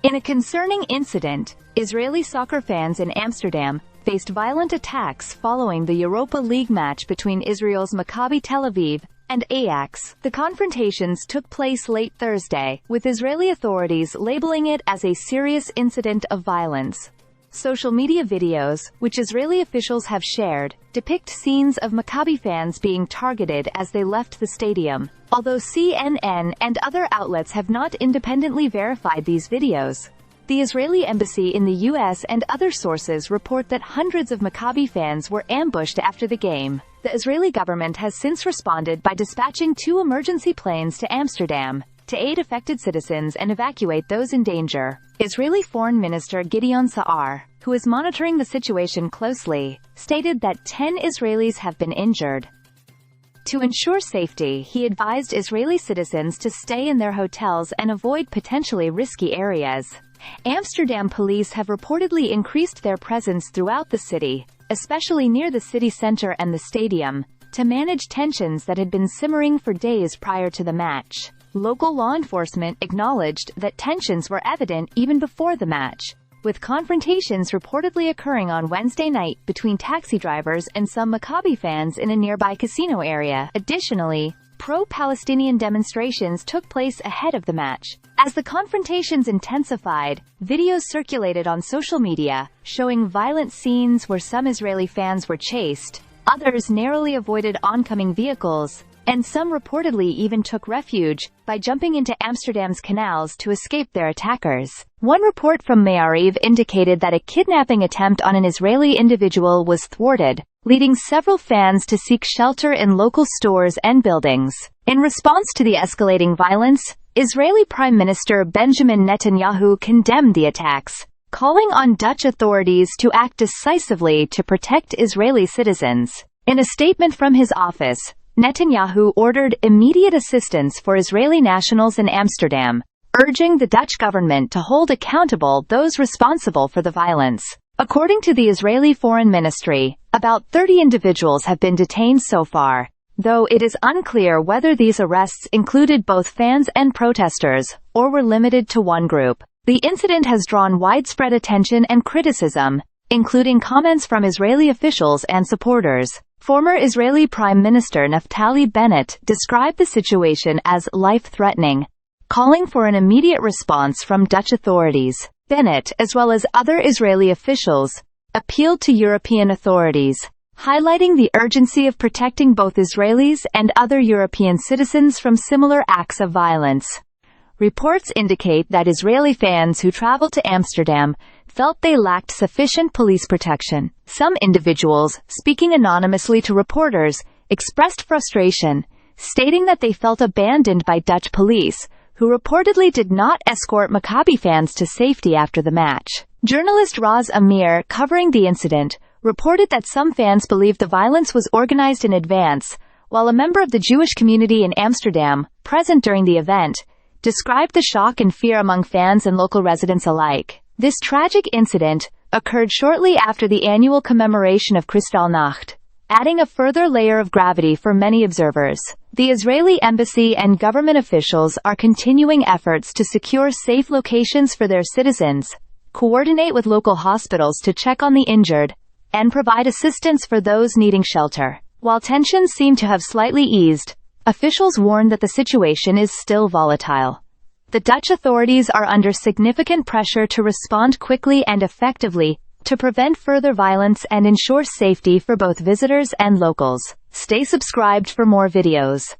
In a concerning incident, Israeli soccer fans in Amsterdam faced violent attacks following the Europa League match between Israel's Maccabi Tel Aviv and Ajax. The confrontations took place late Thursday, with Israeli authorities labeling it as a serious incident of violence. Social media videos, which Israeli officials have shared, depict scenes of Maccabi fans being targeted as they left the stadium, although CNN and other outlets have not independently verified these videos. The Israeli embassy in the U.S. and other sources report that hundreds of Maccabi fans were ambushed after the game. The Israeli government has since responded by dispatching 2 emergency planes to Amsterdam to aid affected citizens and evacuate those in danger. Israeli Foreign Minister Gideon Sa'ar, who is monitoring the situation closely, stated that 10 Israelis have been injured. To ensure safety, he advised Israeli citizens to stay in their hotels and avoid potentially risky areas. Amsterdam police have reportedly increased their presence throughout the city, especially near the city center and the stadium, to manage tensions that had been simmering for days prior to the match. Local law enforcement acknowledged that tensions were evident even before the match, with confrontations reportedly occurring on Wednesday night between taxi drivers and some Maccabi fans in a nearby casino area. Additionally, pro-Palestinian demonstrations took place ahead of the match. As the confrontations intensified, videos circulated on social media showing violent scenes where some Israeli fans were chased, others narrowly avoided oncoming vehicles, and some reportedly even took refuge by jumping into Amsterdam's canals to escape their attackers. One report from Ma'ariv indicated that a kidnapping attempt on an Israeli individual was thwarted, leading several fans to seek shelter in local stores and buildings. In response to the escalating violence, Israeli Prime Minister Benjamin Netanyahu condemned the attacks, calling on Dutch authorities to act decisively to protect Israeli citizens. In a statement from his office, Netanyahu ordered immediate assistance for Israeli nationals in Amsterdam, urging the Dutch government to hold accountable those responsible for the violence. According to the Israeli Foreign Ministry, about 30 individuals have been detained so far, though it is unclear whether these arrests included both fans and protesters, or were limited to one group. The incident has drawn widespread attention and criticism, including comments from Israeli officials and supporters. Former Israeli Prime Minister Naftali Bennett described the situation as life-threatening, calling for an immediate response from Dutch authorities. Bennett, as well as other Israeli officials, appealed to European authorities, highlighting the urgency of protecting both Israelis and other European citizens from similar acts of violence. Reports indicate that Israeli fans who traveled to Amsterdam felt they lacked sufficient police protection. Some individuals, speaking anonymously to reporters, expressed frustration, stating that they felt abandoned by Dutch police, who reportedly did not escort Maccabi fans to safety after the match. Journalist Raz Amir, covering the incident, reported that some fans believed the violence was organized in advance, while a member of the Jewish community in Amsterdam, present during the event, described the shock and fear among fans and local residents alike. This tragic incident occurred shortly after the annual commemoration of Kristallnacht, adding a further layer of gravity for many observers. The Israeli embassy and government officials are continuing efforts to secure safe locations for their citizens, coordinate with local hospitals to check on the injured, and provide assistance for those needing shelter. While tensions seem to have slightly eased, officials warn that the situation is still volatile. The Dutch authorities are under significant pressure to respond quickly and effectively to prevent further violence and ensure safety for both visitors and locals. Stay subscribed for more videos.